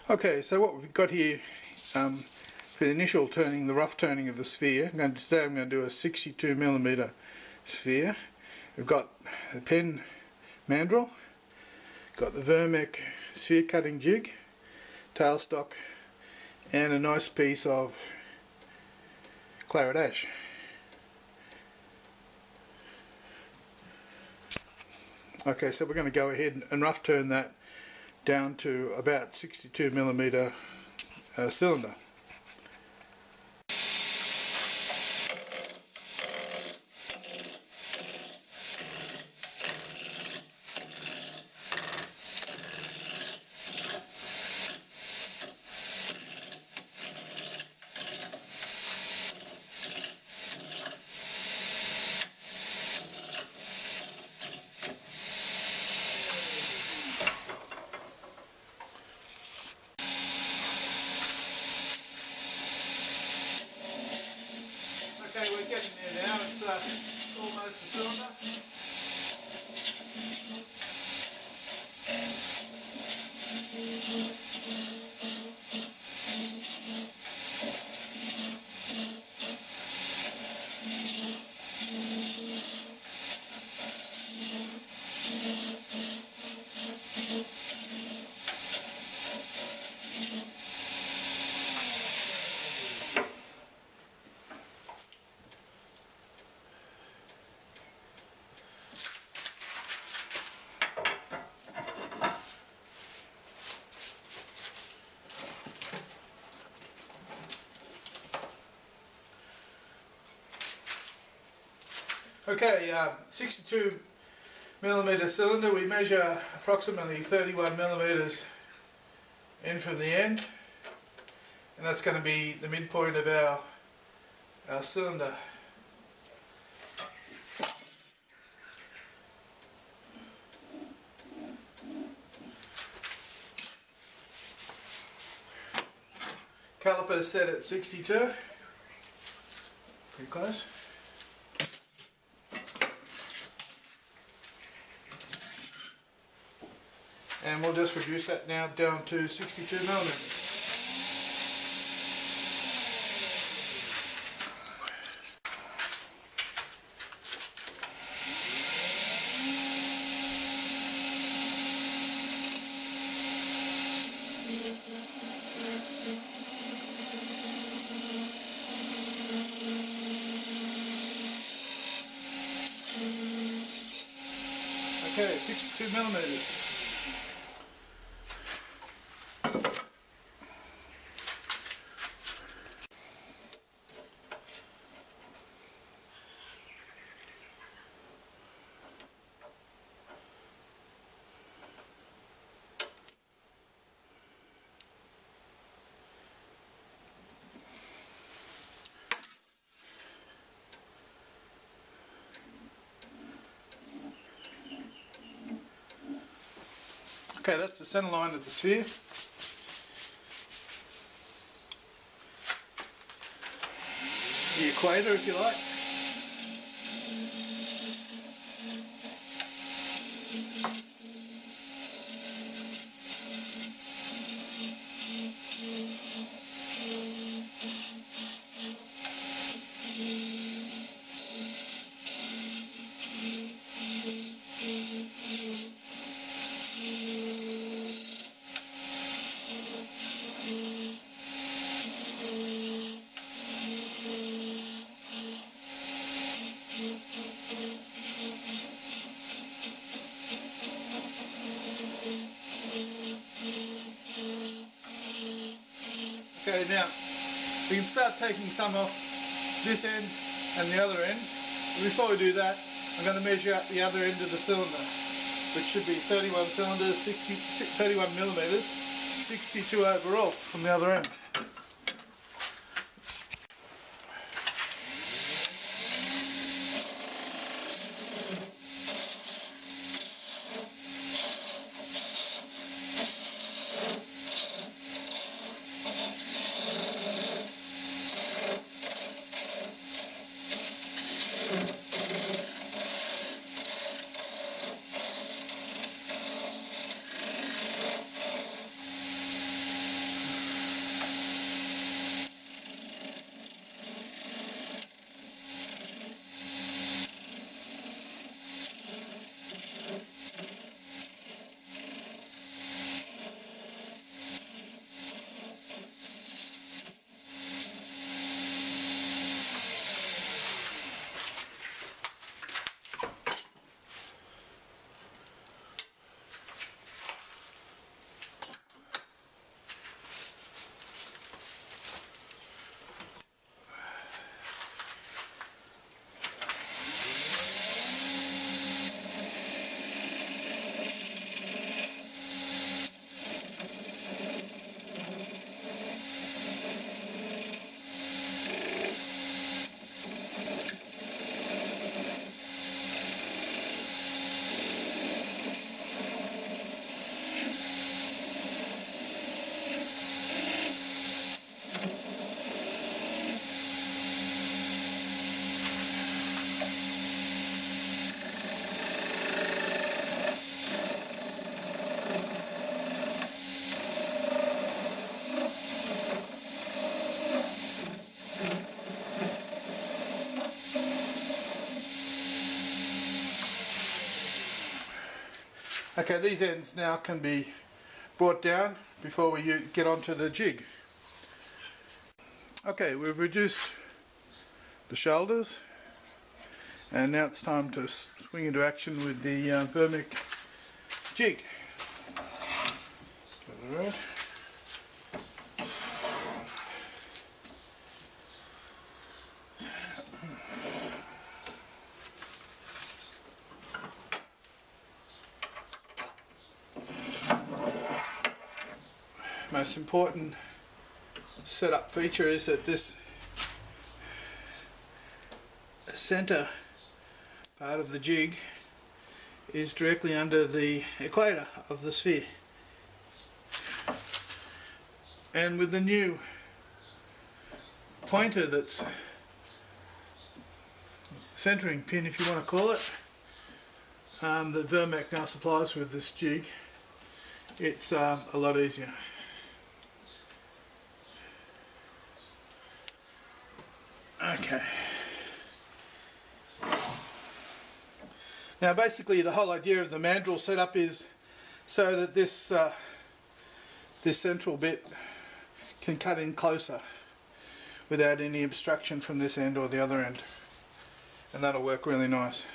Okay, so what we've got here for the initial turning, the rough turning of the sphere, today I'm going to do a 62mm sphere. We've got the pen mandrel, got the Vermec sphere cutting jig, tailstock, and a nice piece of claret ash. Okay, so we're going to go ahead and rough turn that down to about 62mm cylinder. Okay, we're getting there now, it's almost a cylinder. Okay, 62mm cylinder. We measure approximately 31mm in from the end, and that's going to be the midpoint of our cylinder. Caliper is set at 62, pretty close. And we'll just reduce that now down to 62mm. Okay, 62mm. Okay, that's the centre line of the sphere. The equator, if you like. Okay, now we can start taking some off this end and the other end. But before we do that, I'm going to measure out the other end of the cylinder, which should be 31 cylinders, 31mm, 62 overall from the other end. Okay, these ends now can be brought down before we get onto the jig. Okay, we've reduced the shoulders, and now it's time to swing into action with the Vermec Jig. Go the road. Most important setup feature is that this center part of the jig is directly under the equator of the sphere, and with the new pointer, that's centering pin if you want to call it, that Vermec now supplies with this jig, it's a lot easier. Okay. Now basically the whole idea of the mandrel setup is so that this central bit can cut in closer without any obstruction from this end or the other end, and that'll work really nice.